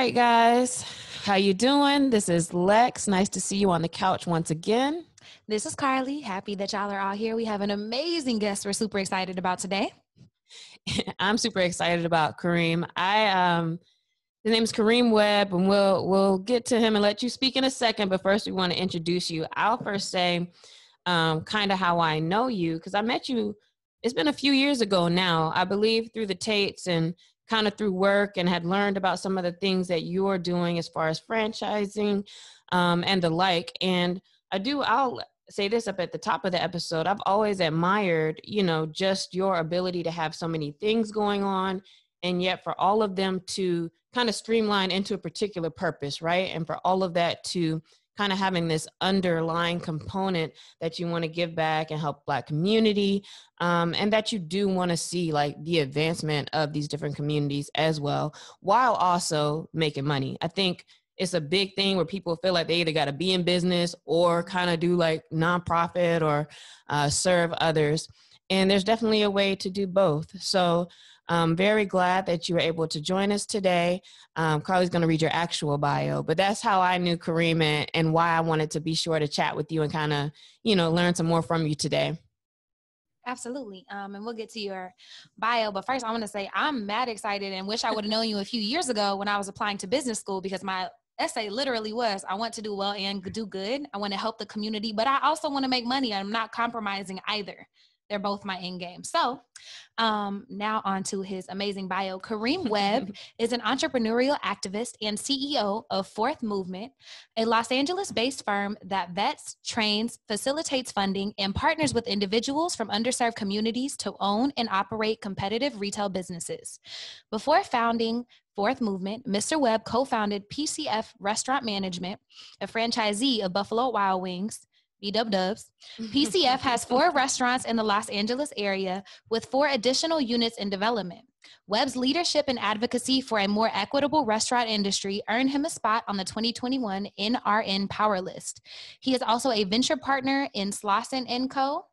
right, guys. How you doing? This is Lex. Nice to see you on the couch once again. This is Carly. Happy that y'all are all here. We have an amazing guest we're super excited about today. I'm super excited about Kareem. His name is Kareem Webb, and we'll get to him and let you speak in a second. But first, we want to introduce you. I'll first say kind of how I know you, because I met you. It's been a few years ago now, I believe, through the Tates and kind of through work, and had learned about some of the things that you're doing as far as franchising and the like. And I'll say this up at the top of the episode. I've always admired, just your ability to have so many things going on, and yet for all of them to kind of streamline into a particular purpose, right? And for all of that to kind of having this underlying component that you want to give back and help Black community, and that you do want to see like the advancement of these different communities as well, while also making money. I think it's a big thing where people feel like they either got to be in business or kind of do like nonprofit or serve others. And there's definitely a way to do both. So I'm very glad that you were able to join us today. Carly's going to read your actual bio, but that's how I knew Kareem and why I wanted to be sure to chat with you and kind of, learn some more from you today. Absolutely. And we'll get to your bio. But first, I want to say I'm mad excited and wish I would have known you a few years ago when I was applying to business school, because my essay literally was, I want to do well and do good. I want to help the community, but I also want to make money. I'm not compromising either. They're both my end game. So now on to his amazing bio. Kareem Webb is an entrepreneurial activist and CEO of Fourth Movement, a Los Angeles-based firm that vets, trains, facilitates funding, and partners with individuals from underserved communities to own and operate competitive retail businesses. Before founding Fourth Movement, Mr. Webb co-founded PCF Restaurant Management, a franchisee of Buffalo Wild Wings, B-dub-dubs. PCF has 4 restaurants in the Los Angeles area with 4 additional units in development. Webb's leadership and advocacy for a more equitable restaurant industry earned him a spot on the 2021 NRN Power List. He is also a venture partner in Slauson & Co.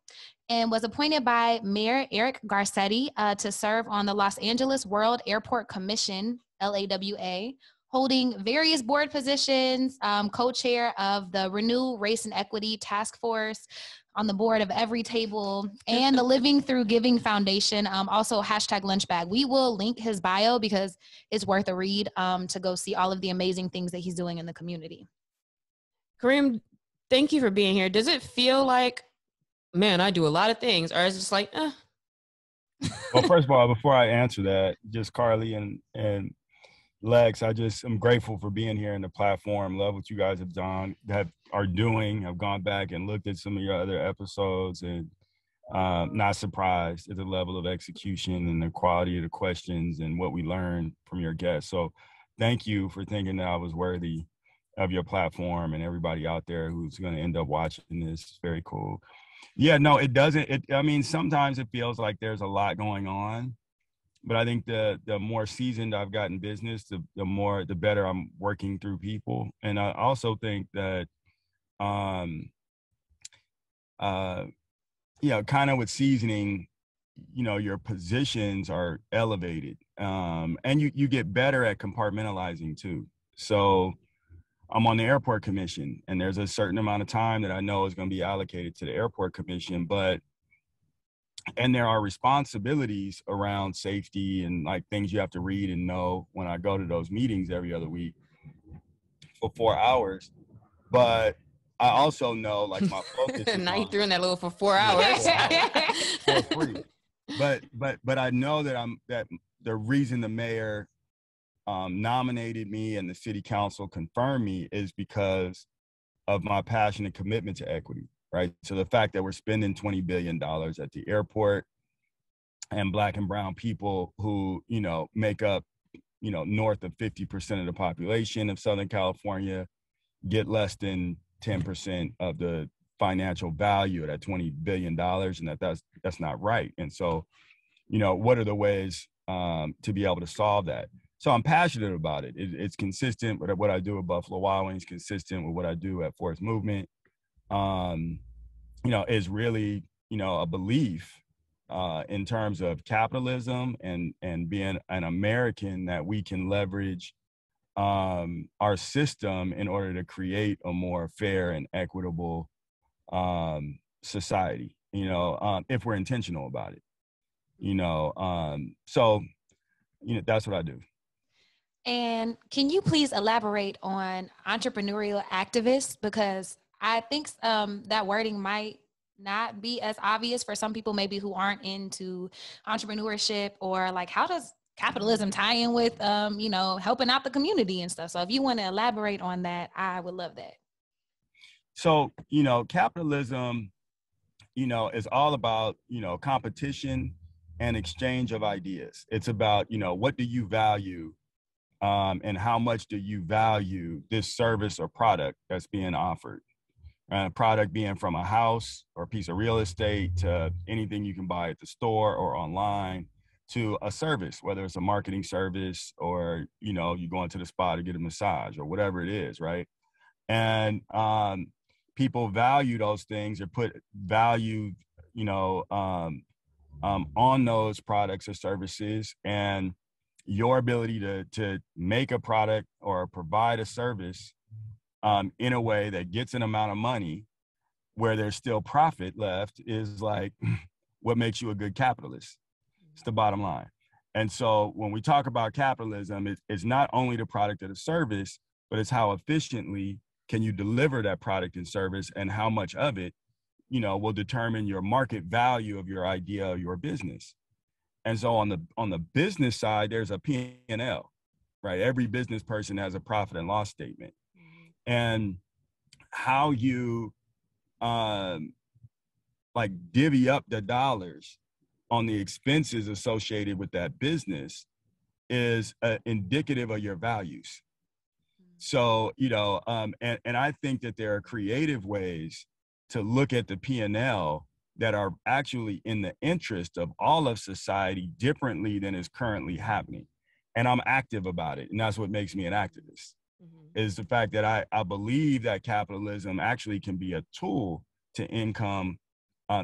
and was appointed by Mayor Eric Garcetti to serve on the Los Angeles World Airport Commission, LAWA, holding various board positions, co-chair of the Renew Race and Equity Task Force, on the board of Every Table, and the Living Through Giving Foundation, also #lunchbag. We will link his bio because it's worth a read to go see all of the amazing things that he's doing in the community. Kareem, thank you for being here. Does it feel like, man, I do a lot of things, or is it just like, Well, first of all, before I answer that, just Carly and Lex, I'm grateful for being here in the platform. Love what you guys have done, are doing. I've gone back and looked at some of your other episodes, and not surprised at the level of execution and the quality of the questions and what we learned from your guests. So thank you for thinking that I was worthy of your platform, and everybody out there who's going to end up watching this. It's very cool. Yeah, no, it doesn't. Sometimes it feels like there's a lot going on. But I think the more seasoned I've gotten business, the better I'm working through people. And I also think that, kind of with seasoning, your positions are elevated, and you get better at compartmentalizing too. So I'm on the airport commission, and there's a certain amount of time that I know is going to be allocated to the airport commission, and there are responsibilities around safety and like things you have to read and know when I go to those meetings every other week for 4 hours. But I also know like my focus is now you threw in that little for 4 hours. For free. But I know that the reason the mayor nominated me and the city council confirmed me is because of my passion and commitment to equity. Right. So the fact that we're spending $20 billion at the airport, and Black and brown people who, make up, north of 50% of the population of Southern California get less than 10% of the financial value of that $20 billion, and that's not right. And so, what are the ways to be able to solve that? So I'm passionate about it. It's consistent with what I do at Buffalo Wild Wings, consistent with what I do at Fourth Movement. Is really, a belief in terms of capitalism and being an American that we can leverage our system in order to create a more fair and equitable society, if we're intentional about it, so, that's what I do. And can you please elaborate on entrepreneurial activists? Because I think that wording might not be as obvious for some people, maybe who aren't into entrepreneurship, or like, how does capitalism tie in with, helping out the community and stuff? So if you want to elaborate on that, I would love that. So, capitalism, is all about, competition and exchange of ideas. It's about, what do you value, and how much do you value this service or product that's being offered? Product being from a house or a piece of real estate to anything you can buy at the store or online, to a service, whether it's a marketing service or, you go into the spa to get a massage or whatever it is, right? And people value those things or put value, on those products or services, and your ability to make a product or provide a service in a way that gets an amount of money where there's still profit left is like what makes you a good capitalist. It's the bottom line. And so when we talk about capitalism, it's not only the product or the service, but it's how efficiently can you deliver that product and service, and how much of it, will determine your market value of your idea or your business. And so on the business side, there's a P&L, right? Every business person has a profit and loss statement. And how you divvy up the dollars on the expenses associated with that business is indicative of your values. So, and I think that there are creative ways to look at the P&L that are actually in the interest of all of society differently than is currently happening. And I'm active about it. And that's what makes me an activist, is the fact that I believe that capitalism actually can be a tool to income,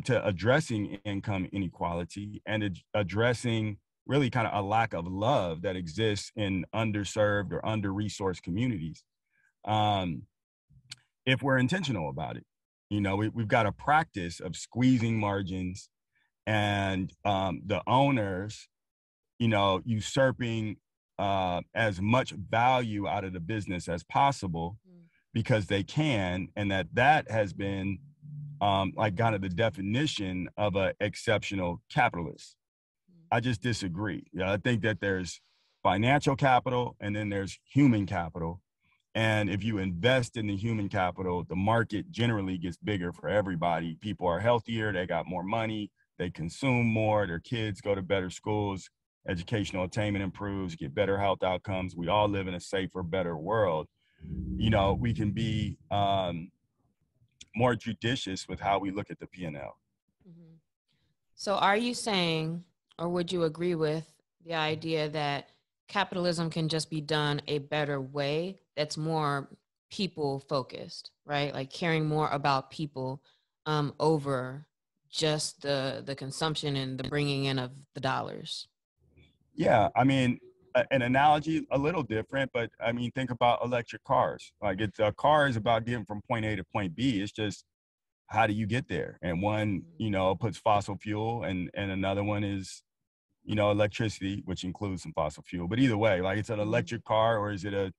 to addressing income inequality and addressing really kind of a lack of love that exists in underserved or under-resourced communities. If we're intentional about it, we've got a practice of squeezing margins and the owners, usurping as much value out of the business as possible because they can, and that has been kind of the definition of an exceptional capitalist. I just disagree. I think that there's financial capital and then there's human capital. And if you invest in the human capital, the market generally gets bigger for everybody. People are healthier, they got more money, they consume more, their kids go to better schools, educational attainment improves, get better health outcomes. We all live in a safer, better world. We can be more judicious with how we look at the P&L. Mm-hmm. So are you saying, or would you agree with the idea that capitalism can just be done a better way that's more people focused, right? Like caring more about people over just the consumption and the bringing in of the dollars? Yeah, I mean, an analogy a little different, but I mean, think about electric cars. Like a car is about getting from point A to point B. It's just, how do you get there? And one, puts fossil fuel and another one is, electricity, which includes some fossil fuel. But either way, like it's an electric car or is it a,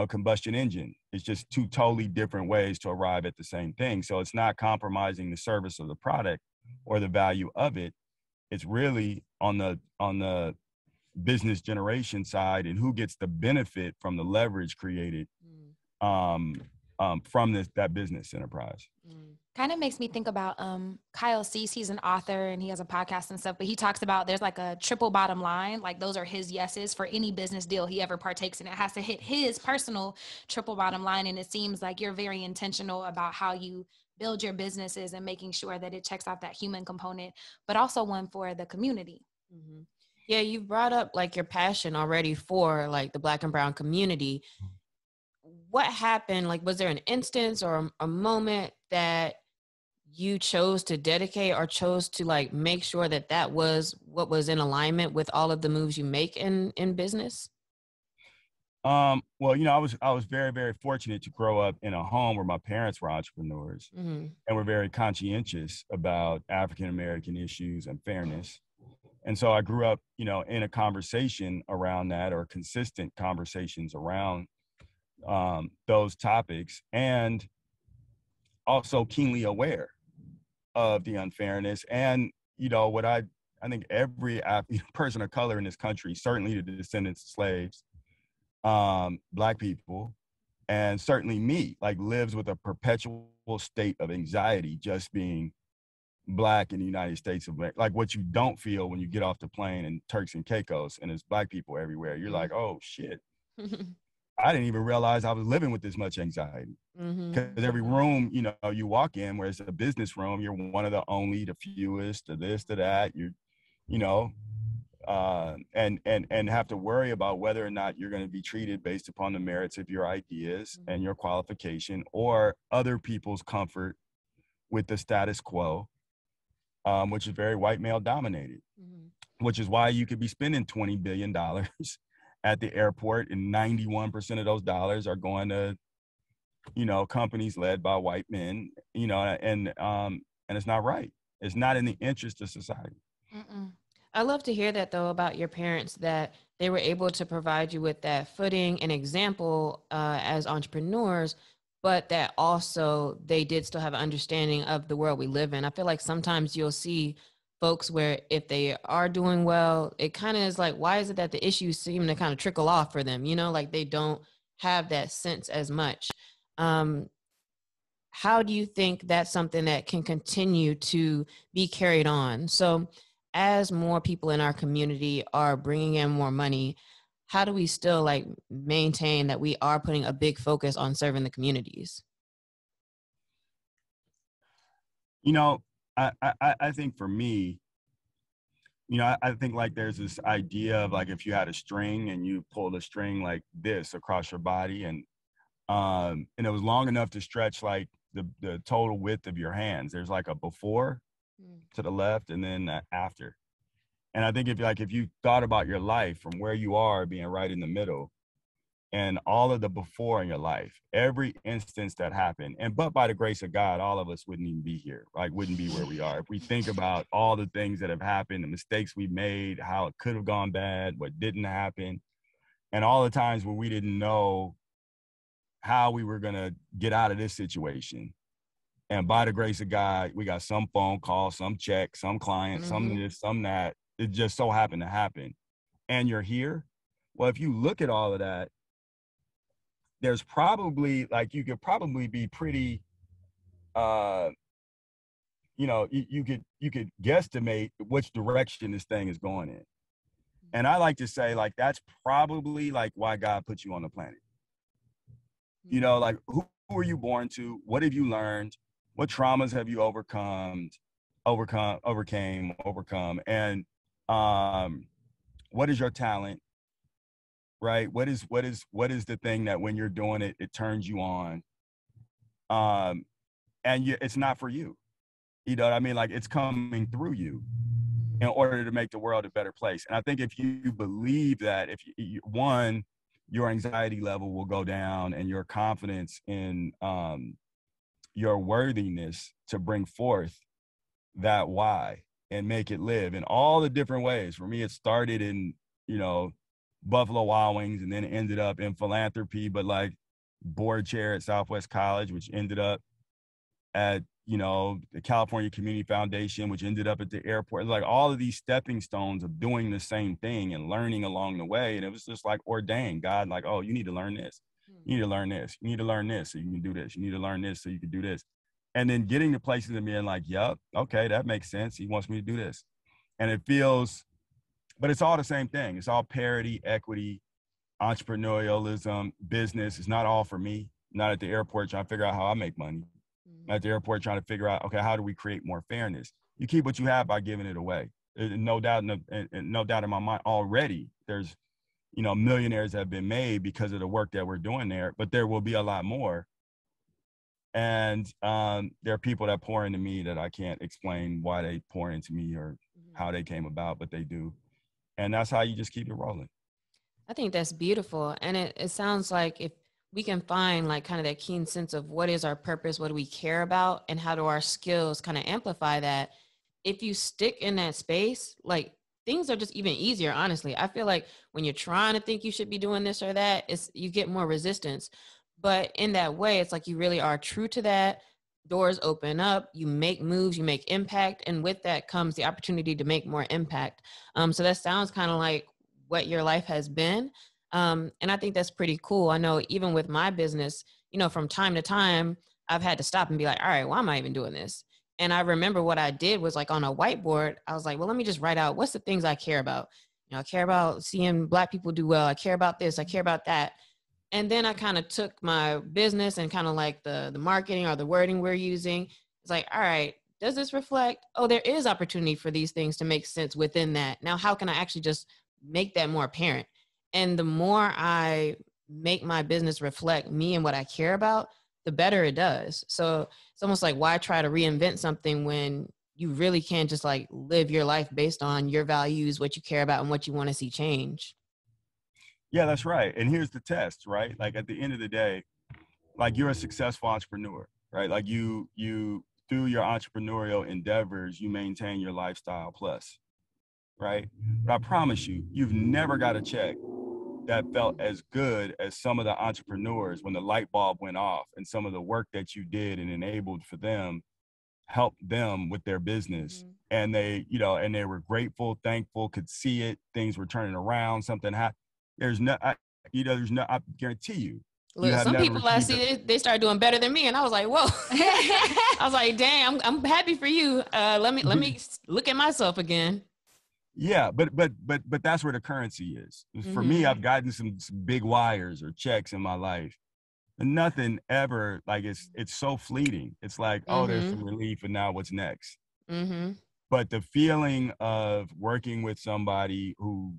combustion engine? It's just two totally different ways to arrive at the same thing. So it's not compromising the service of the product or the value of it. It's really on the business generation side and who gets the benefit from the leverage created from that business enterprise. Kind of makes me think about Kyle Cease. He's an author and he has a podcast and stuff, but he talks about there's like a triple bottom line. Like those are his yeses for any business deal he ever partakes in. It has to hit his personal triple bottom line. And it seems like you're very intentional about how you build your businesses and making sure that it checks out that human component, but also one for the community. Mm-hmm. Yeah, you brought up like your passion already for like the Black and Brown community. What happened? Like, was there an instance or a moment that you chose to dedicate or chose to like make sure that was what was in alignment with all of the moves you make in business? Well, you know, I was very, very fortunate to grow up in a home where my parents were entrepreneurs Mm-hmm. and were very conscientious about African American issues and fairness. And so I grew up, you know, in a conversation around that, or consistent conversations around those topics, and also keenly aware of the unfairness. And you know what I think every person of color in this country, certainly the descendants of slaves, Black people, and certainly me, like, lives with a perpetual state of anxiety just being Black in the United States of America. Like, what you don't feel when you get off the plane in Turks and Caicos and there's Black people everywhere. You're like, oh shit, I didn't even realize I was living with this much anxiety. Mm-hmm. Because every room, you know, you walk in, where it's a business room, you're one of the only, the fewest, to this, to that. You know, and have to worry about whether or not you're going to be treated based upon the merits of your ideas and your qualification, or other people's comfort with the status quo, which is very white male dominated. Which is why you could be spending $20 billion at the airport, and 91% of those dollars are going to, you know, companies led by white men, you know, and it's not right. It's not in the interest of society. Mm-mm. I love to hear that, though, about your parents, that they were able to provide you with that footing and example as entrepreneurs, but that also they did still have an understanding of the world we live in. I feel like sometimes you'll see folks where if they are doing well, it kind of is like, why is it that the issues seem to kind of trickle off for them? You know, like they don't have that sense as much. Um, how do you think that's something that can continue to be carried on? So, as more people in our community are bringing in more money, how do we still like maintain that we are putting a big focus on serving the communities? You know, I think for me, you know, I think like there's this idea of like, if you had a string and you pulled a string like this across your body, and it was long enough to stretch like the total width of your hands. There's like a before to the left, and then after. And I think if you thought about your life from where you are being right in the middle, and all of the before in your life, every instance that happened, and but by the grace of God, all of us wouldn't even be here, like wouldn't be where we are. If we think about all the things that have happened, the mistakes we made, how it could have gone bad, what didn't happen, and all the times where we didn't know how we were going to get out of this situation. And by the grace of God, we got some phone call, some check, some client, some this, some that. It just so happened to happen. And you're here. Well, if you look at all of that, there's probably, like, you could probably be pretty, you know, you could guesstimate which direction this thing is going in. And I like to say, like, that's probably like why God put you on the planet. You know, like, who were you born to? What have you learned? What traumas have you overcome, and what is your talent, right? What is the thing that when you're doing it, it turns you on, and it's not for you. You know what I mean? Like, it's coming through you in order to make the world a better place. And I think if you believe that, if one, your anxiety level will go down, and your confidence in your worthiness to bring forth that why and make it live in all the different ways. For me, it started in, you know, Buffalo Wild Wings, and then it ended up in philanthropy, but like board chair at Southwest College, which ended up at, you know, the California Community Foundation, which ended up at the airport. Like, all of these stepping stones of doing the same thing and learning along the way. And it was just like ordained. God, like, oh, you need to learn this. You need to learn this. You need to learn this so you can do this. You need to learn this so you can do this. And then getting to places and being like, yep, okay, that makes sense. He wants me to do this. And it feels, but it's all the same thing. It's all parity, equity, entrepreneurialism, business. It's not all for me. I'm not at the airport trying to figure out how I make money. I'm at the airport trying to figure out, okay, how do we create more fairness? You keep what you have by giving it away. No doubt in my mind already, there's, you know, millionaires have been made because of the work that we're doing there, but there will be a lot more. And there are people that pour into me that I can't explain why they pour into me or how they came about, but they do. And that's how you just keep it rolling. I think that's beautiful. And it sounds like if we can find like kind of that keen sense of what is our purpose, what do we care about, and how do our skills kind of amplify that, if you stick in that space, like things are just even easier, honestly. I feel like when you're trying to think you should be doing this or that, it's you get more resistance. But in that way, it's like you really are true to that. Doors open up, you make moves, you make impact, and with that comes the opportunity to make more impact. So that sounds kind of like what your life has been. And I think that's pretty cool. I know even with my business, from time to time, I've had to stop and be like, all right, why am I even doing this? And I remember what I did was like on a whiteboard, I was like, well, let me just write out what's the things I care about. I care about seeing Black people do well. I care about this. I care about that. And then I kind of took my business and kind of like the marketing or the wording we're using. It's like, all right, does this reflect? Oh, there is opportunity for these things to make sense within that. Now, how can I actually just make that more apparent? And the more I make my business reflect me and what I care about, the better it does. So it's almost like, why try to reinvent something when you really can't just like live your life based on your values, what you care about, and what you want to see change? Yeah, that's right. And here's the test, right? Like at the end of the day, like you're a successful entrepreneur, right? Like you through your entrepreneurial endeavors, you maintain your lifestyle plus, right? But I promise you, you've never got a check that felt as good as some of the entrepreneurs when the light bulb went off and some of the work that you did and enabled for them helped them with their business. And they, and they were grateful, thankful, could see it, things were turning around, something happened. There's no, I guarantee you, you Look, have some never people I received see they start doing better than me, and I was like, "Whoa!" I was like, "Dang, I'm happy for you." Let me look at myself again. Yeah, but that's where the currency is. For me, I've gotten some big wires or checks in my life, and nothing ever like it's so fleeting. It's like, oh, there's some relief, and now what's next? But the feeling of working with somebody who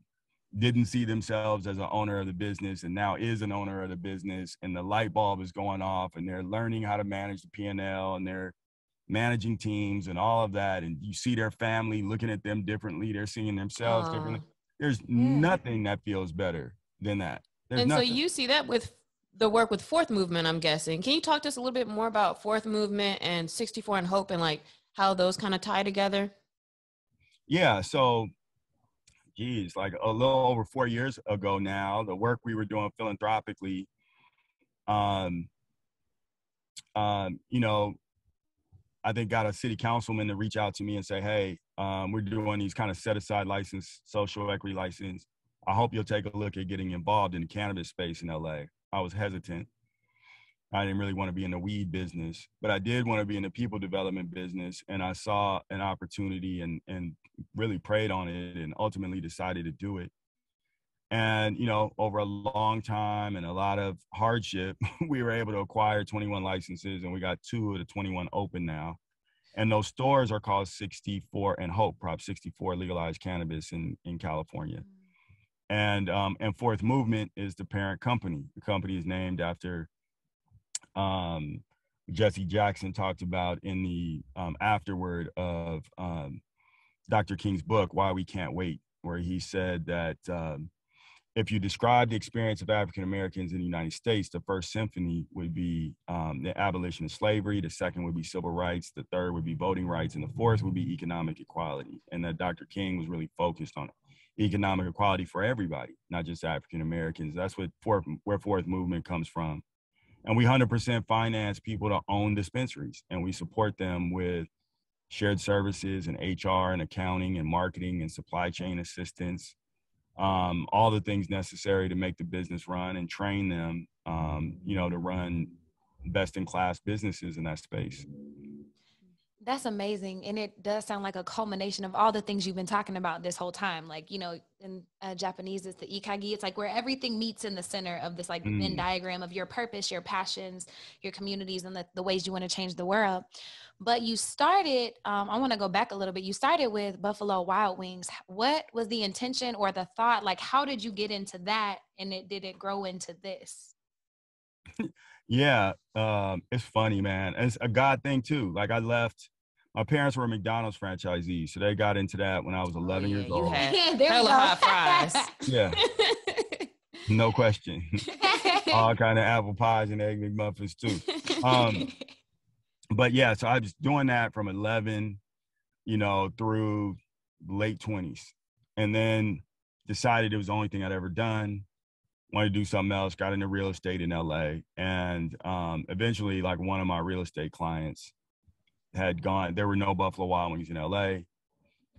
didn't see themselves as an owner of the business and now is an owner of the business, and the light bulb is going off, and they're learning how to manage the P&L, and they're managing teams and all of that, and you see their family looking at them differently, they're seeing themselves differently. There's nothing that feels better than that. There's and nothing. So you see that with the work with Fourth Movement, I'm guessing. Can you talk to us a little bit more about Fourth Movement and 64 and Hope and like how those kind of tie together? Yeah, so geez, like a little over 4 years ago now, the work we were doing philanthropically, um, you know, I think got a city councilman to reach out to me and say, hey, we're doing these kind of set aside license, social equity license. I hope you'll take a look at getting involved in the cannabis space in LA. I was hesitant. I didn't really want to be in the weed business, but I did want to be in the people development business. And I saw an opportunity and really prayed on it and ultimately decided to do it. And, over a long time and a lot of hardship, we were able to acquire 21 licenses, and we got 2 of the 21 open now. And those stores are called 64 and Hope, Prop 64, legalized cannabis in California. And Fourth Movement is the parent company. The company is named after Jesse Jackson talked about in the afterword of Dr. King's book, Why We Can't Wait, where he said that if you describe the experience of African Americans in the United States, the first symphony would be the abolition of slavery, the second would be civil rights, the third would be voting rights, and the fourth would be economic equality. And that Dr. King was really focused on economic equality for everybody, not just African Americans. That's where Fourth Movement comes from. And we 100% finance people to own dispensaries, and we support them with shared services and HR and accounting and marketing and supply chain assistance, all the things necessary to make the business run, and train them, to run best in class businesses in that space. That's amazing. And it does sound like a culmination of all the things you've been talking about this whole time. Like, in Japanese, it's the ikagi. It's like where everything meets in the center of this like Venn diagram of your purpose, your passions, your communities, and the ways you want to change the world. But you started, I want to go back a little bit. You started with Buffalo Wild Wings. What was the intention or the thought? Like, how did you get into that? And did it grow into this? Yeah, it's funny, man. It's a God thing too. Like my parents were McDonald's franchisees, so they got into that when I was 11 years old. You had hella hot fries. Yeah. No question. All kind of apple pies and egg McMuffins too. But yeah, so I was doing that from 11, through late 20s, and then decided it was the only thing I'd ever done. Wanted to do something else. Got into real estate in LA, and eventually, like, one of my real estate clients had gone. There were no Buffalo Wild Wings in LA.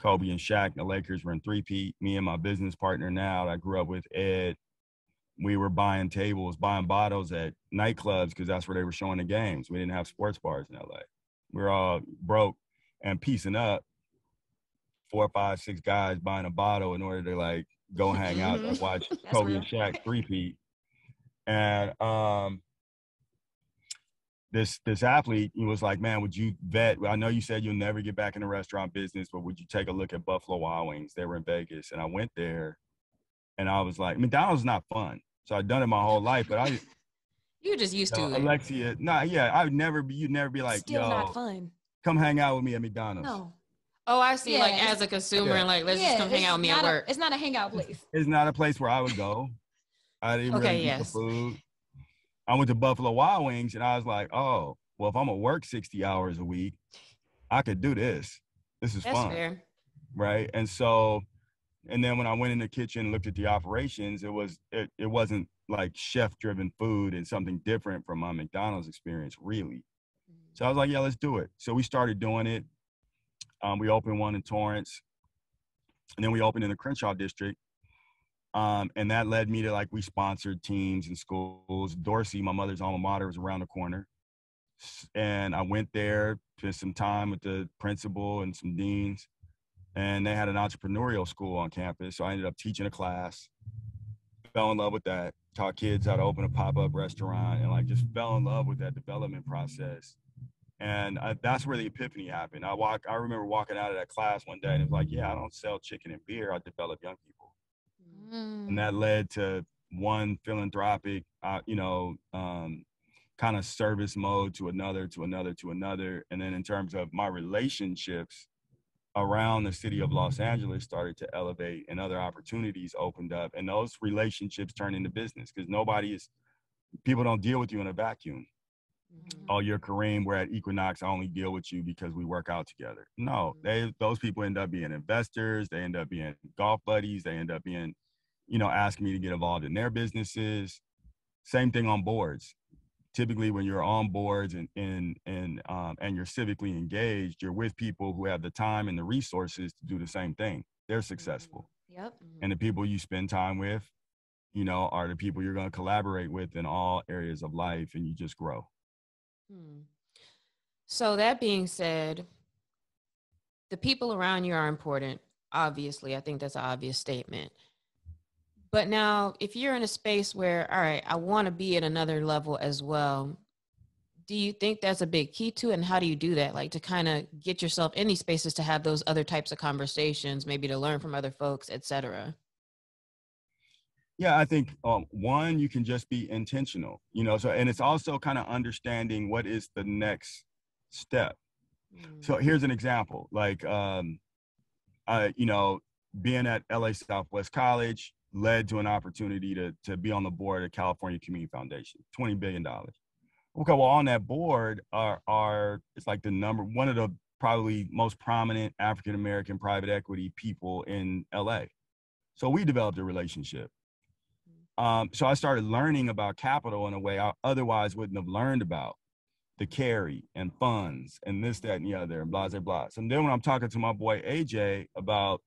Kobe and Shaq, the Lakers were in three-peat. Me and my business partner now, that I grew up with, Ed, we were buying bottles at nightclubs because that's where they were showing the games. We didn't have sports bars in LA. We were all broke and piecing up 4, 5, 6 guys buying a bottle in order to, like, go hang out and watch Kobe real. and Shaq three-peat. And this athlete, he was like, man, would you vet? I know you said you'll never get back in the restaurant business, but would you take a look at Buffalo Wild Wings? They were in Vegas. And I went there, and I was like, McDonald's is not fun. So I'd done it my whole life, but You're just used to it. Alexia, you'd never be like, Still not fun. Come hang out with me at McDonald's. No. Oh, I see. Yeah, Like, as a consumer, and like, let's just come hang out with me at work. It's not a hangout place. It's not a place where I would go. I didn't really eat the food. I went to Buffalo Wild Wings, and I was like, oh, well, if I'm gonna work 60 hours a week, I could do this. This is fun. That's fair. Right. And so, and then when I went in the kitchen and looked at the operations, it wasn't like chef-driven food and something different from my McDonald's experience, really. So I was like, yeah, let's do it. So we started doing it. We opened one in Torrance, and then we opened in the Crenshaw district. And that led me to, like, we sponsored teams in schools. Dorsey, my mother's alma mater, was around the corner. And I went there, spent some time with the principal and some deans, and they had an entrepreneurial school on campus. So I ended up teaching a class, fell in love with that, taught kids how to open a pop-up restaurant, and, like, just fell in love with that development process. And that's where the epiphany happened. I remember walking out of that class one day, and it was like, yeah, I don't sell chicken and beer. I develop young people. And that led to one philanthropic, kind of service mode to another. And then in terms of my relationships around the city of Los Angeles started to elevate, and other opportunities opened up. And those relationships turned into business, because people don't deal with you in a vacuum. Oh, you're Kareem, we're at Equinox, I only deal with you because we work out together. No, those people end up being investors. They end up being golf buddies. They end up being, asking me to get involved in their businesses. Same thing on boards. Typically, when you're on boards and you're civically engaged, you're with people who have the time and the resources to do the same thing. They're successful. Yep. And the people you spend time with, are the people you're going to collaborate with in all areas of life, and you just grow. So that being said, the people around you are important. Obviously, I think that's an obvious statement. But now, if you're in a space where, all right, I want to be at another level as well, do you think that's a big key to it? And how do you do that? Like, to kind of get yourself in these spaces to have those other types of conversations, maybe to learn from other folks, et cetera? Yeah, I think one, you can just be intentional, and it's also kind of understanding what is the next step. So here's an example, like, being at LA Southwest College led to an opportunity to be on the board of California Community Foundation, $20 billion. Okay, well, on that board it's like one of the probably most prominent African-American private equity people in LA. So we developed a relationship. So I started learning about capital in a way I otherwise wouldn't have learned about, the carry and funds and this, that, and the other, and blah, blah, blah. So then when I'm talking to my boy AJ about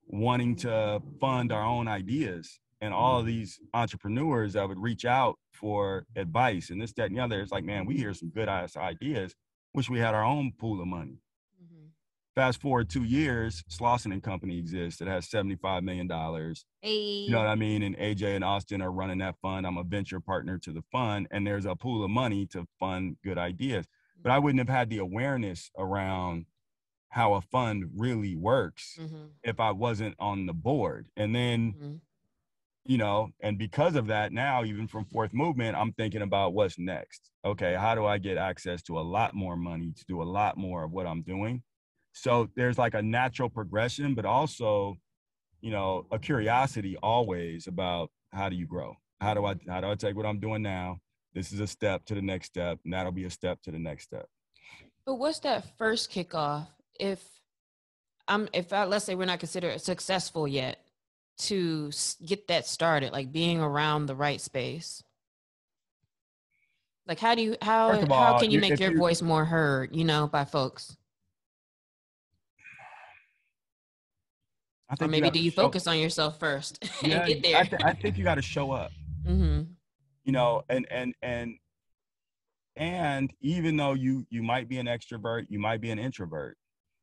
wanting to fund our own ideas, and all of these entrepreneurs that would reach out for advice and this, that, and the other, it's like, man, we hear some good ass ideas. Wish we had our own pool of money. Fast forward 2 years, Slauson & Company exists. It has $75 million. Hey. You know what I mean? And AJ and Austin are running that fund. I'm a venture partner to the fund, and there's a pool of money to fund good ideas. But I wouldn't have had the awareness around how a fund really works if I wasn't on the board. And then, and because of that, now, even from Fourth Movement, I'm thinking about what's next. Okay, how do I get access to a lot more money to do a lot more of what I'm doing? So there's like a natural progression, but also, a curiosity always about how do you grow? How do I take what I'm doing now? This is a step to the next step, and that'll be a step to the next step. But what's that first kickoff if let's say we're not considered successful yet to get that started, like being around the right space? Like how can you make your voice more heard, by folks? Or maybe do you focus on yourself first and get there? I think you got to show up. Mm-hmm. And even though you might be an extrovert, you might be an introvert,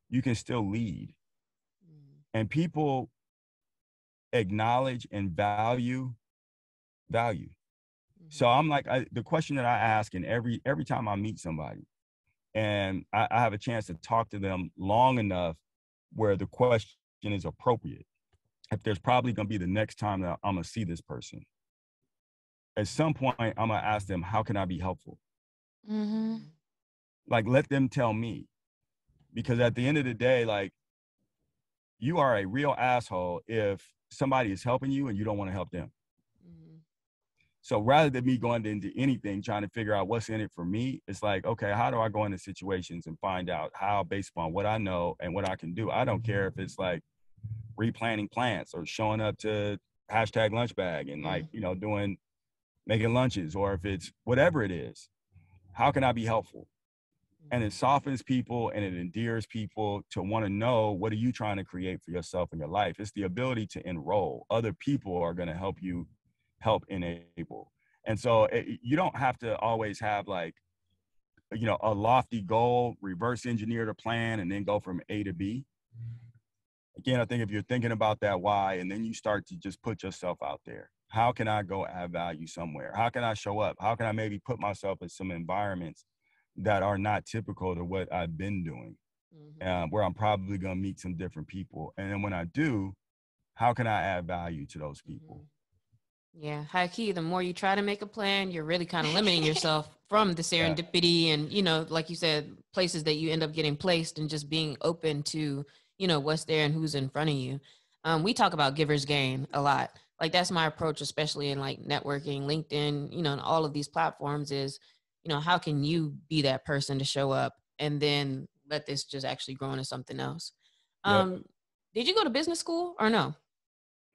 you can still lead. And people acknowledge and value. So I'm like, the question that I ask, and every time I meet somebody, and I have a chance to talk to them long enough where the question is appropriate. If there's probably going to be the next time that I'm going to see this person, at some point, I'm going to ask them, how can I be helpful? Mm-hmm. Like, let them tell me. Because at the end of the day, like, you are a real asshole if somebody is helping you and you don't want to help them. Mm-hmm. So rather than me going into anything, trying to figure out what's in it for me, it's like, okay, how do I go into situations and find out how, based upon what I know and what I can do? I don't care if it's like replanting plants or showing up to #lunchbag and like, making lunches, or if it's whatever it is, how can I be helpful? And it softens people and it endears people to want to know, what are you trying to create for yourself in your life? It's the ability to enroll. Other people are going to help you enable. And so you don't have to always have like, a lofty goal, reverse engineer the plan, and then go from A to B. Again, I think if you're thinking about that why, and then you start to just put yourself out there, how can I go add value somewhere? How can I show up? How can I maybe put myself in some environments that are not typical to what I've been doing, where I'm probably going to meet some different people. And then when I do, how can I add value to those people? Yeah, high key, the more you try to make a plan, you're really kind of limiting yourself from the serendipity and, like you said, places that you end up getting placed, and just being open to, what's there and who's in front of you. We talk about giver's gain a lot. Like that's my approach, especially in like networking, LinkedIn, and all of these platforms is, how can you be that person to show up and then let this just actually grow into something else? Did you go to business school or no?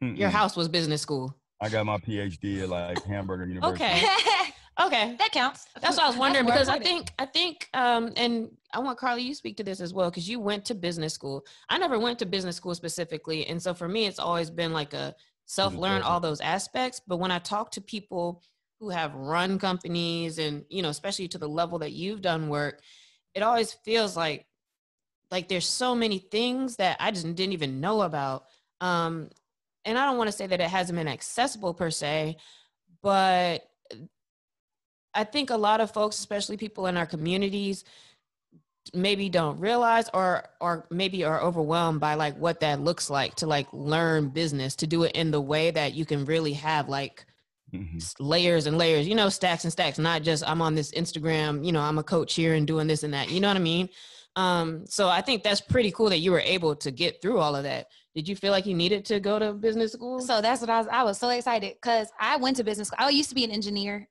Mm-mm. Your house was business school. I got my PhD at like Hamburger University. Okay. That counts. That's what I was wondering, because I think, and I want Carly, you speak to this as well, because you went to business school. I never went to business school specifically. And so for me, it's always been like a self-learn all those aspects. But when I talk to people who have run companies and, especially to the level that you've done work, it always feels like there's so many things that I just didn't even know about. And I don't want to say that it hasn't been accessible per se, but I think a lot of folks, especially people in our communities, maybe don't realize or maybe are overwhelmed by like what that looks like to like learn business, to do it in the way that you can really have like layers and layers, stacks and stacks, not just I'm on this Instagram, I'm a coach here and doing this and that, you know what I mean? So I think that's pretty cool that you were able to get through all of that. Did you feel like you needed to go to business school? So that's what I was so excited because I went to business school. I used to be an engineer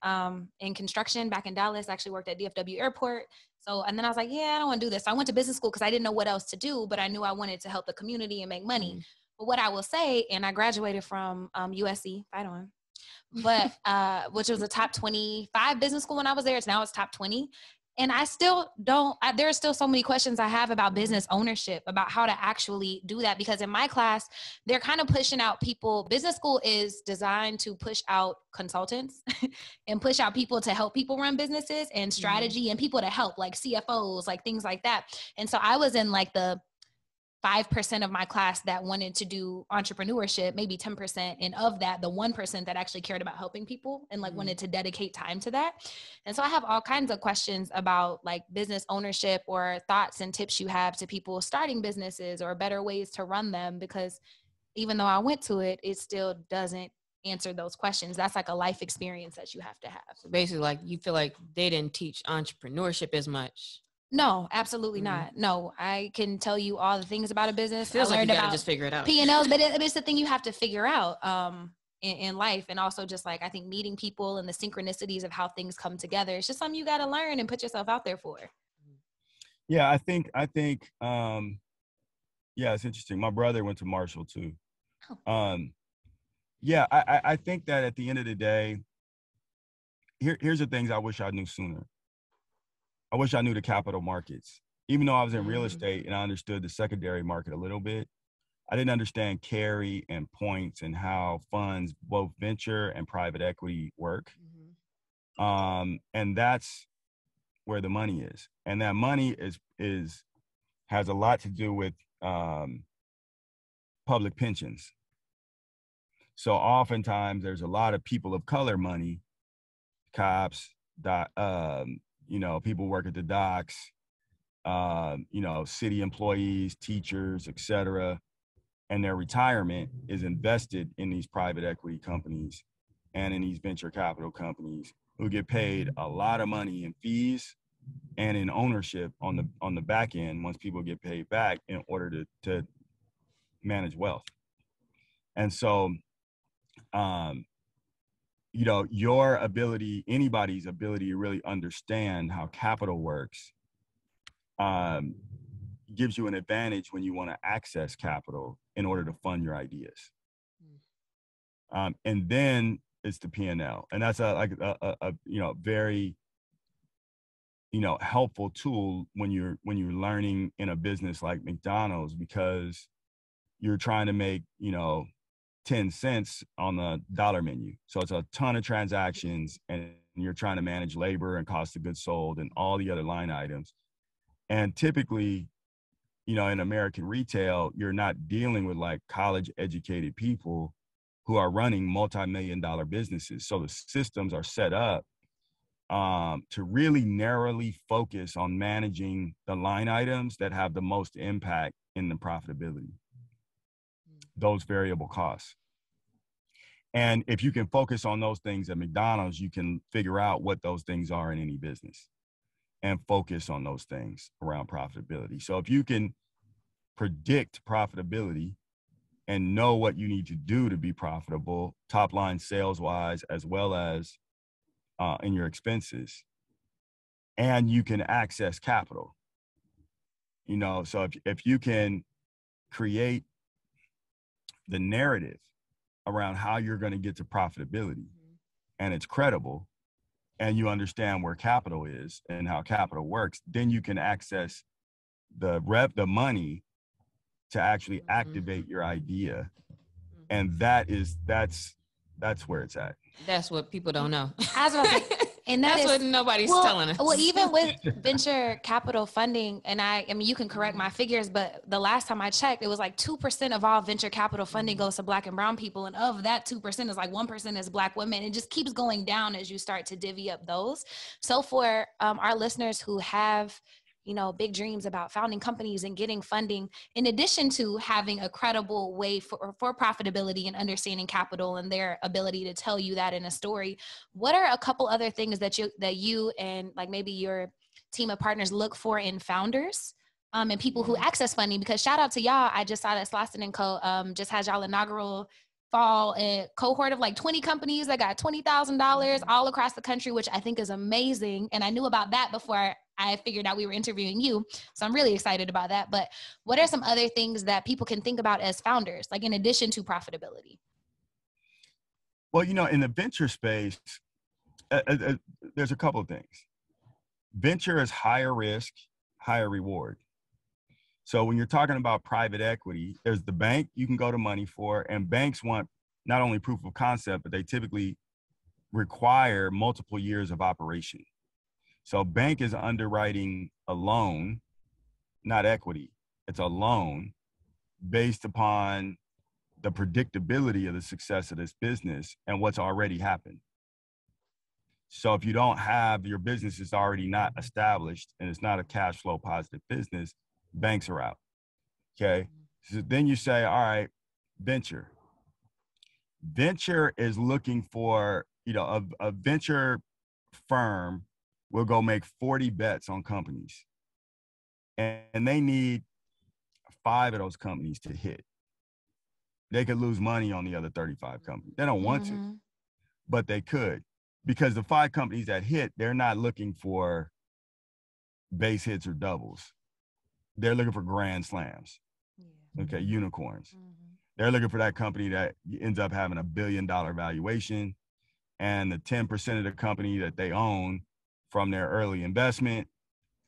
in construction back in Dallas. I actually worked at DFW Airport. And then I was like, yeah, I don't want to do this. So I went to business school because I didn't know what else to do, but I knew I wanted to help the community and make money. But what I will say, and I graduated from USC, fight on, but which was a top 25 business school when I was there. Now it's top 20. And I still there are still so many questions I have about business ownership, about how to actually do that. Because in my class, they're kind of pushing out people. Business school is designed to push out consultants and push out people to help people run businesses and strategy and people to help, like CFOs, like things like that. And so I was in like the 5% of my class that wanted to do entrepreneurship, maybe 10%. And of that, the 1% that actually cared about helping people and like wanted to dedicate time to that. And so I have all kinds of questions about like business ownership or thoughts and tips you have to people starting businesses or better ways to run them, because even though I went to it, it still doesn't answer those questions. That's like a life experience that you have to have. So basically, like you feel like they didn't teach entrepreneurship as much. No, absolutely not. No, I can tell you all the things about a business. Feels like you gotta just figure it out. P&Ls, but it's the thing you have to figure out. in life. And also just like, I think meeting people and the synchronicities of how things come together. It's just something you got to learn and put yourself out there for. Yeah, I think, yeah, it's interesting. My brother went to Marshall too. Oh. Yeah, I think that at the end of the day, here's the things I wish I knew sooner. I wish I knew the capital markets. Even though I was in real estate and I understood the secondary market a little bit, I didn't understand carry and points and how funds, both venture and private equity, work. And that's where the money is. And that money has a lot to do with public pensions. So oftentimes there's a lot of people of color money, cops, people work at the docks, city employees, teachers, et cetera. And their retirement is invested in these private equity companies and in these venture capital companies who get paid a lot of money in fees and in ownership on the back end once people get paid back in order to manage wealth. And so, your ability, anybody's ability to really understand how capital works gives you an advantage when you want to access capital in order to fund your ideas. And then it's the P&L. And that's a very, helpful tool when you're learning in a business like McDonald's, because you're trying to make, 10 cents on the dollar menu. So it's a ton of transactions and you're trying to manage labor and cost of goods sold and all the other line items. And typically, in American retail, you're not dealing with like college educated people who are running multi-million-dollar businesses. So the systems are set up to really narrowly focus on managing the line items that have the most impact in the profitability, those variable costs. And if you can focus on those things at McDonald's, you can figure out what those things are in any business and focus on those things around profitability. So if you can predict profitability and know what you need to do to be profitable, top line sales wise, as well as in your expenses, and you can access capital, so if you can create the narrative around how you're going to get to profitability and it's credible and you understand where capital is and how capital works, then you can access the money to actually activate your idea. And that's where it's at. That's what people don't know. I was about to say, and that's what nobody's telling us. Well, even with venture capital funding, and I mean, you can correct my figures, but the last time I checked, it was like 2% of all venture capital funding goes to Black and brown people. And of that 2% is like 1% is Black women. It just keeps going down as you start to divvy up those. So for our listeners who have big dreams about founding companies and getting funding, in addition to having a credible way for profitability and understanding capital and their ability to tell you that in a story, what are a couple other things that you and like maybe your team of partners look for in founders and people who access funding? Because shout out to y'all, I just saw that Slauson & Co. Just has y'all inaugural fall cohort of like 20 companies that got $20,000 all across the country, which I think is amazing. And I knew about that before I figured out we were interviewing you. So I'm really excited about that. But what are some other things that people can think about as founders, like in addition to profitability? Well, in the venture space, there's a couple of things. Venture is higher risk, higher reward. So when you're talking about private equity, there's the bank you can go to money for, and banks want not only proof of concept, but they typically require multiple years of operation. So bank is underwriting a loan, not equity. It's a loan based upon the predictability of the success of this business and what's already happened. So if you don't have, your business is already not established and it's not a cash flow positive business, banks are out. Okay. So then you say, all right, venture. Venture is looking for, a venture firm will go make 40 bets on companies. And they need 5 of those companies to hit. they could lose money on the other 35 companies. They don't want Mm-hmm. to, but they could, because the 5 companies that hit, they're not looking for base hits or doubles. They're looking for grand slams. Yeah. Okay, unicorns. Mm-hmm. They're looking for that company that ends up having $1 billion valuation, and the 10% of the company that they own from their early investment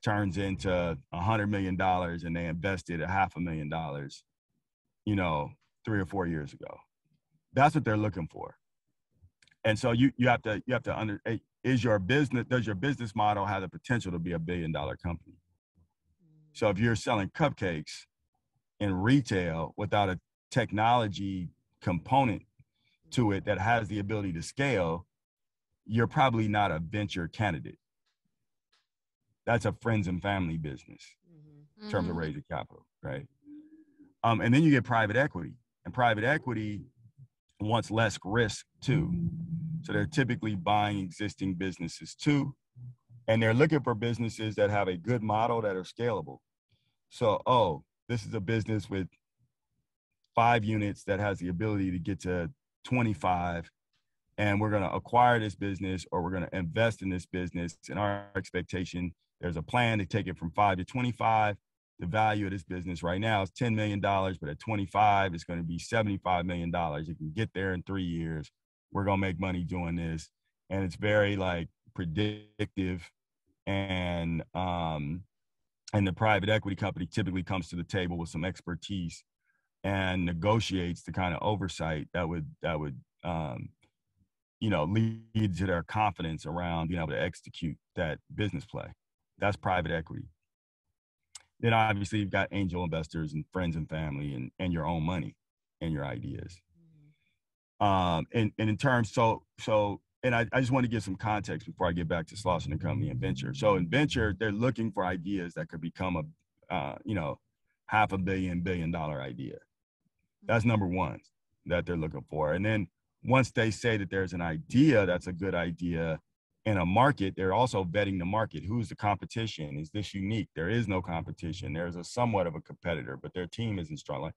turns into $100 million, and they invested $500,000, 3 or 4 years ago. That's what they're looking for. And so you have to does your business model have the potential to be $1 billion company? So if you're selling cupcakes in retail without a technology component to it that has the ability to scale, you're probably not a venture candidate. That's a friends and family business in terms of raising capital, right? And then you get private equity, and private equity wants less risk too. So they're typically buying existing businesses too, and they're looking for businesses that have a good model that are scalable. So, this is a business with 5 units that has the ability to get to 25, and we're going to acquire this business, or we're going to invest in this business. And our expectation, there's a plan to take it from 5 to 25. The value of this business right now is $10 million, but at 25, it's going to be $75 million. You can get there in 3 years. We're going to make money doing this. And it's very predictive. And the private equity company typically comes to the table with some expertise and negotiates the kind of oversight that would lead to their confidence around being able to execute that business play. That's private equity. Then obviously you've got angel investors and friends and family and your own money and your ideas. And in terms, and I just want to give some context before I get back to Slauson & Company and venture. So in venture, they're looking for ideas that could become a, $500 million, $1 billion idea. That's number one that they're looking for. And then once they say that there's an idea that's a good idea in a market, they're also vetting the market. Who's the competition? Is this unique? There is no competition. There's a somewhat of a competitor, but their team isn't strong. Like,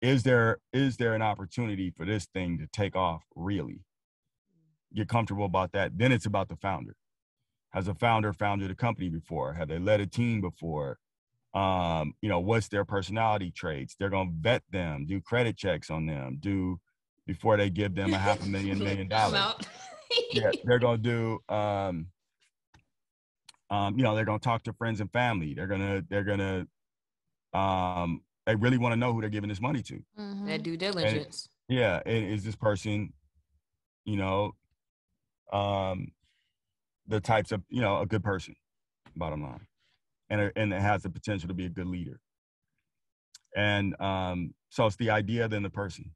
is there an opportunity for this thing to take off really? Get comfortable about that. Then it's about the founder. Has a founder founded a company before? Have they led a team before? What's their personality traits? They're going to vet them, do credit checks on them, before they give them $500,000, $1 million. Yeah, they're going to do, they're going to talk to friends and family. They really want to know who they're giving this money to. Mm-hmm. That due diligence. And is this person, the types of, a good person, bottom line. And it has the potential to be a good leader. And so it's the idea, then the person,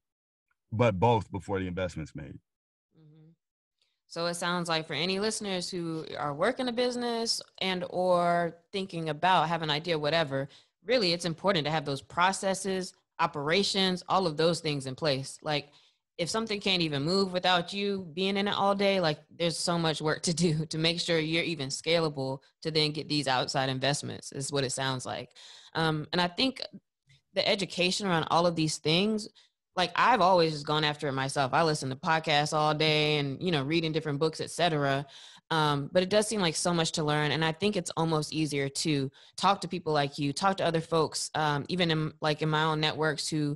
but both before the investment's made. Mm-hmm. So it sounds like for any listeners who are working a business and or thinking about, have an idea, whatever, really it's important to have those processes, operations, all of those things in place. Like if something can't even move without you being in it all day, like there's so much work to do to make sure you're even scalable to then get these outside investments is what it sounds like. And I think the education around all of these things, like I've always just gone after it myself. I listen to podcasts all day and, reading different books, etc. But it does seem like so much to learn. And I think it's almost easier to talk to people like you, talk to other folks, even in my own networks who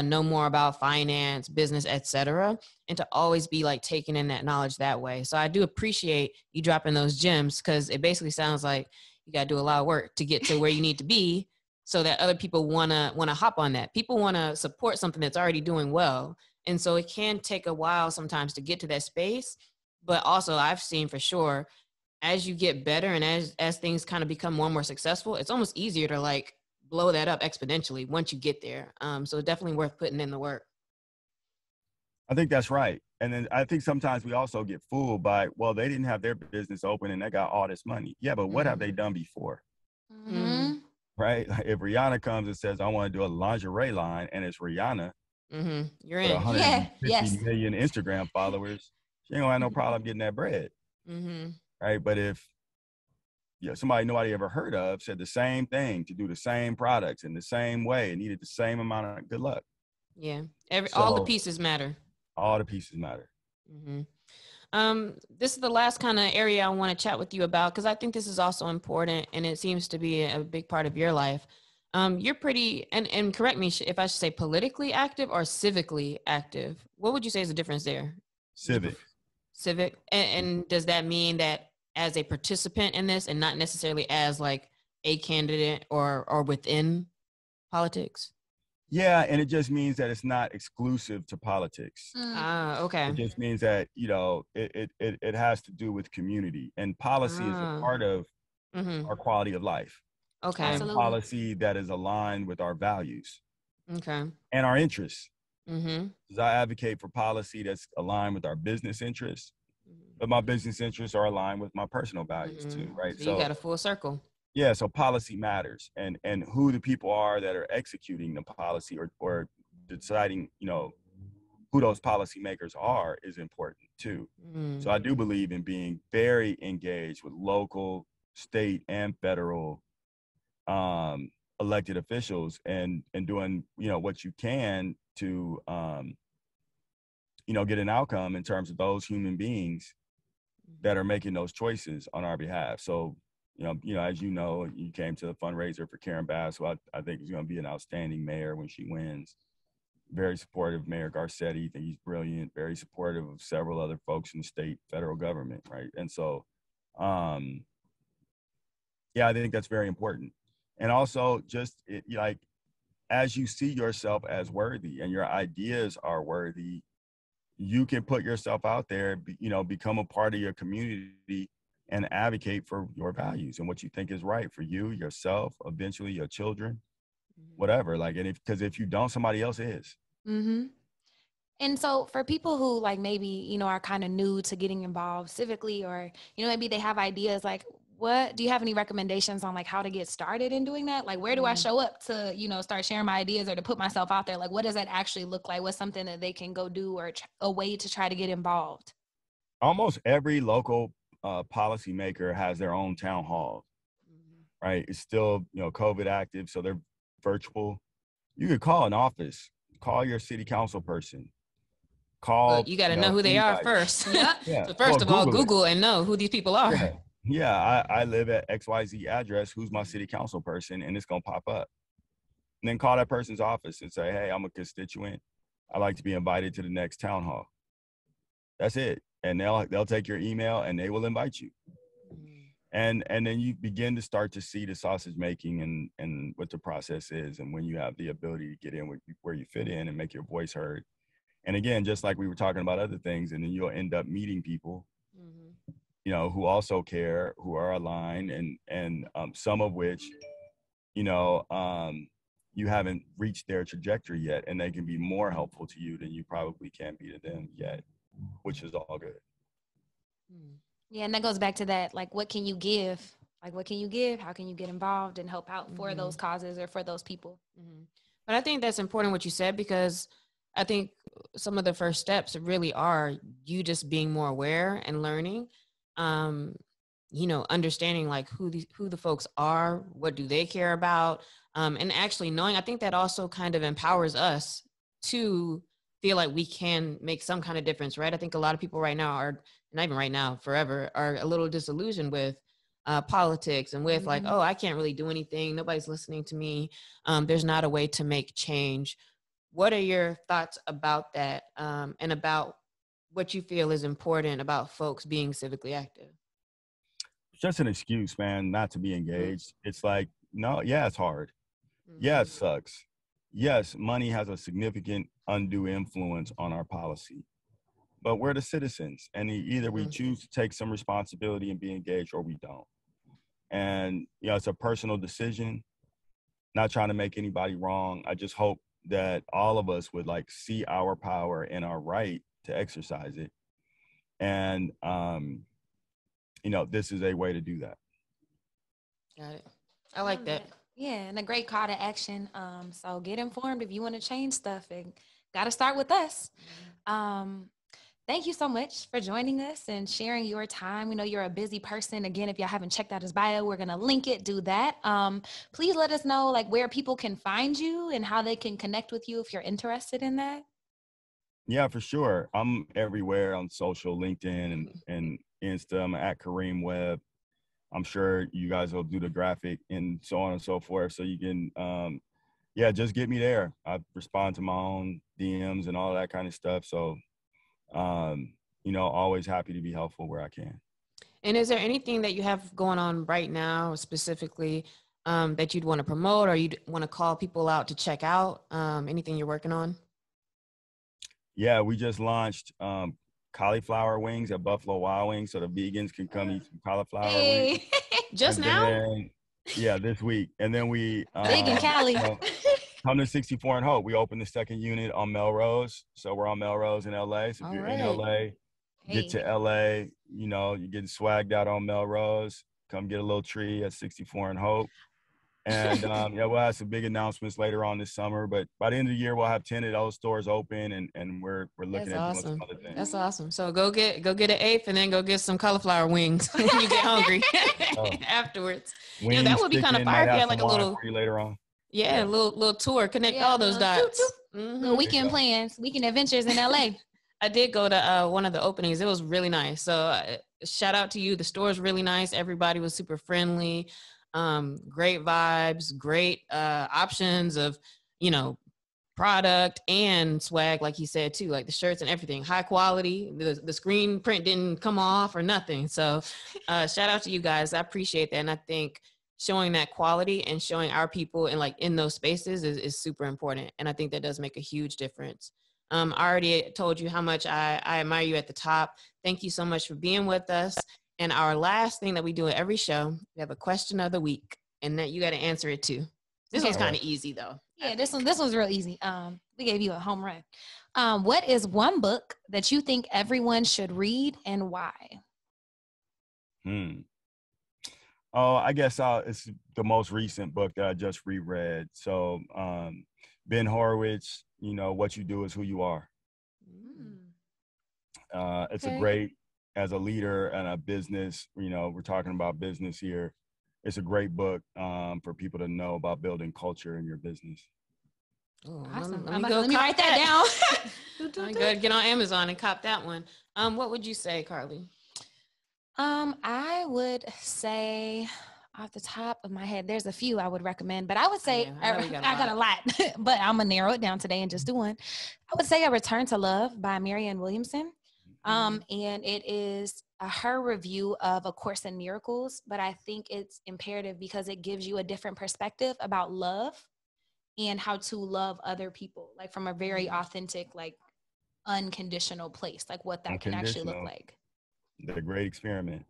know more about finance, business, etc., and to always be taking in that knowledge that way. So I do appreciate you dropping those gems because it basically sounds like you got to do a lot of work to get to where you need to be so that other people want to hop on that. People want to support something that's already doing well. And so it can take a while sometimes to get to that space. But also I've seen for sure, as you get better and as things kind of become more and more successful, it's almost easier to blow that up exponentially once you get there. So definitely worth putting in the work. I think that's right. And then I think sometimes we also get fooled by, well, they didn't have their business open and they got all this money. Yeah, but what have they done before? Mm-hmm. Right? If Rihanna comes and says, I want to do a lingerie line, and it's Rihanna, you're in. 150 million Instagram followers, she ain't gonna have no problem getting that bread. Right? But if nobody ever heard of said the same thing to do the same products in the same way and needed the same amount of good luck. Yeah. All the So pieces matter. all the pieces matter. Mm-hmm. This is the last kind of area I want to chat with you about, because I think this is also important and it seems to be a big part of your life. You're pretty, and correct me if I should say politically active or civically active. What would you say is the difference there? Civic. Civic. And does that mean that as a participant in this and not necessarily as like a candidate or within politics? Yeah, and it just means that it's not exclusive to politics. Okay. It just means that, you know, it has to do with community, and policy is a part of our quality of life. Okay. And Absolutely. policy that is aligned with our values Okay. and our interests. Mm-hmm. Because I advocate for policy that's aligned with our business interests, but my business interests are aligned with my personal values too, right? So you got a full circle. Yeah, so policy matters, and who the people are that are executing the policy or deciding, you know, who those policymakers are is important too. So I do believe in being very engaged with local, state, and federal elected officials, and doing, you know, what you can to you know, get an outcome in terms of those human beings that are making those choices on our behalf. So you know, as you know, you came to the fundraiser for Karen Bass, who I think is going to be an outstanding mayor when she wins. Very supportive of Mayor Garcetti. Think he's brilliant. Very supportive of several other folks in the state, federal government, right? And so, yeah, I think that's very important. And also, just like, as you see yourself as worthy and your ideas are worthy, you can put yourself out there, you know, become a part of your community and advocate for your values and what you think is right for you, yourself, eventually your children, whatever. Like, and because if you don't, somebody else is. Mm-hmm. And so for people who like maybe, you know, are kind of new to getting involved civically, or, you know, maybe they have ideas like, what do you have any recommendations on like how to get started in doing that? Like, where do I show up to, you know, start sharing my ideas or to put myself out there? Like, what does that actually look like? What's something that they can go do, or a way to try to get involved? Almost every local policymaker has their own town hall, right? It's still, you know, COVID active, so they're virtual. You could call an office, call your city council person, call. Well, you got to know who they are first. Yeah. So first of all, Google and know who these people are. Yeah. I live at XYZ address. Who's my city council person? And it's going to pop up. And then call that person's office and say, hey, I'm a constituent. I'd like to be invited to the next town hall. That's it. And they'll take your email and they will invite you. And then you begin to start to see the sausage making and what the process is, and when you have the ability to get in where you fit in and make your voice heard. And again, just like we were talking about other things, and then you'll end up meeting people, you know, who also care, who are aligned, and some of which, you know, you haven't reached their trajectory yet, and they can be more helpful to you than you probably can be to them yet, which is all good. Yeah, and that goes back to that, like, what can you give? Like, what can you give? How can you get involved and help out for those causes or for those people? But I think that's important what you said, because I think some of the first steps really are you just being more aware and learning, you know, understanding like who the folks are, what do they care about, and actually knowing. I think that also kind of empowers us to feel like we can make some kind of difference, right? I think a lot of people right now are, not even right now, forever, are a little disillusioned with politics and with like, oh, I can't really do anything. Nobody's listening to me. There's not a way to make change. What are your thoughts about that, and about what you feel is important about folks being civically active? It's just an excuse, man, not to be engaged. It's like, no, yeah, it's hard. Yeah, it sucks. Yes, money has a significant undue influence on our policy, but we're the citizens, and either we choose to take some responsibility and be engaged, or we don't. And, you know, it's a personal decision, not trying to make anybody wrong. I just hope that all of us would like see our power and our right to exercise it. And, you know, this is a way to do that. Got it. I like that. Yeah, and a great call to action. So get informed if you want to change stuff, and got to start with us. Thank you so much for joining us and sharing your time. We know you're a busy person. Again, if y'all haven't checked out his bio, we're going to link it, do that. Please let us know like where people can find you and how they can connect with you if you're interested in that. Yeah, for sure. I'm everywhere on social, LinkedIn and Insta. I'm at Kareem Webb. I'm sure you guys will do the graphic and so on and so forth. So you can, just get me there. I respond to my own DMs and all that kind of stuff. So, always happy to be helpful where I can. And is there anything that you have going on right now specifically that you'd want to promote or you'd want to call people out to check out? Anything you're working on? Yeah, we just launched cauliflower wings at Buffalo Wild Wings, so the vegans can come eat some cauliflower wings. Just now? Yeah, this week. And then we big in Cali. Come to 64 and Hope. We opened the second unit on Melrose. So we're on Melrose in LA. So if you're in LA, get to LA, you're getting swagged out on Melrose. Come get a little tree at 64 and Hope. And we'll have some big announcements later on this summer. But by the end of the year, we'll have 10 of those stores open, and we're looking at doing some other things. That's awesome. So go get an eighth, and then go get some cauliflower wings when you get hungry afterwards. Wings, that would be kind of fire if you had like a little later on. Yeah, a little tour, connect all those dots. Little weekend plans, weekend adventures in LA. I did go to one of the openings. It was really nice. So shout out to you. The store is really nice. Everybody was super friendly. Great vibes, great options of, product and swag, like he said too, like the shirts and everything, high quality. The screen print didn't come off or nothing. So shout out to you guys. I appreciate that. And I think showing that quality and showing our people in those spaces is super important. And I think that does make a huge difference. I already told you how much I admire you at the top. Thank you so much for being with us. And our last thing that we do at every show, we have a question of the week, and that you got to answer it too. This one's kind of easy though. Yeah, this one's real easy. We gave you a home run. What is one book that you think everyone should read and why? Oh, I guess it's the most recent book that I just reread. So Ben Horowitz, What You Do Is Who You Are. It's a great, as a leader and a business, we're talking about business here. It's a great book for people to know about building culture in your business. Oh, awesome. Let me write that down. Good. Get on Amazon and cop that one. What would you say, Carly? I would say off the top of my head, there's a few I would recommend, but I would say I got a lot, but I'm gonna narrow it down today and just do one. I would say A Return to Love by Marianne Williamson. And it is her review of A Course in Miracles, but I think it's imperative because it gives you a different perspective about love and how to love other people, like from a very authentic, like unconditional place, like what that can actually look like. The Great Experiment.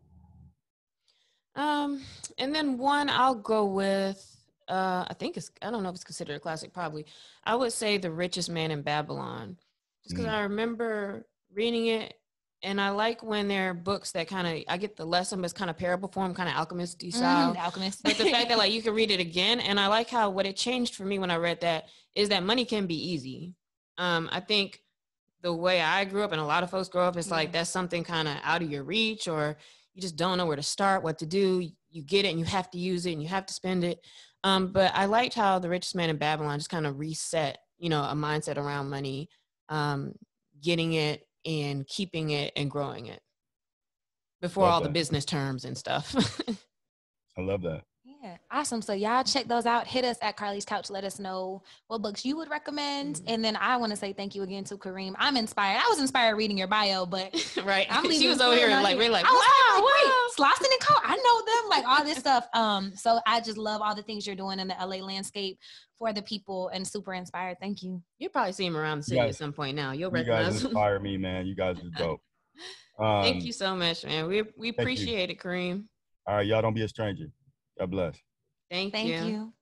And then one I'll go with, I don't know if it's considered a classic, probably. I would say The Richest Man in Babylon, just because I remember reading it. And I like when there are books that I get the lesson, but it's kind of parable form, kind of alchemist-y style. Alchemist. But the fact that you can read it again. And I like how what it changed for me when I read that is that money can be easy. I think the way I grew up and a lot of folks grow up, it's like that's something kind of out of your reach, or you just don't know where to start, what to do. You get it and you have to use it and you have to spend it. But I liked how The Richest Man in Babylon just kind of reset, a mindset around money, getting it and keeping it and growing it before all the business terms and stuff. I love that. Yeah, awesome. So y'all check those out. Hit us at Carly's Couch. Let us know what books you would recommend. And then I want to say thank you again to Kareem. I'm inspired. I was inspired reading your bio, but right. She was over here really like, wow. Slauson and Co. I know them, all this stuff. So I just love all the things you're doing in the LA landscape for the people and super inspired. Thank you. You'll probably see him around the city at some point now. You'll recognize him. You guys inspire me, man. You guys are dope. Thank you so much, man. We appreciate it, Kareem. All right, y'all don't be a stranger. God bless. Thank you.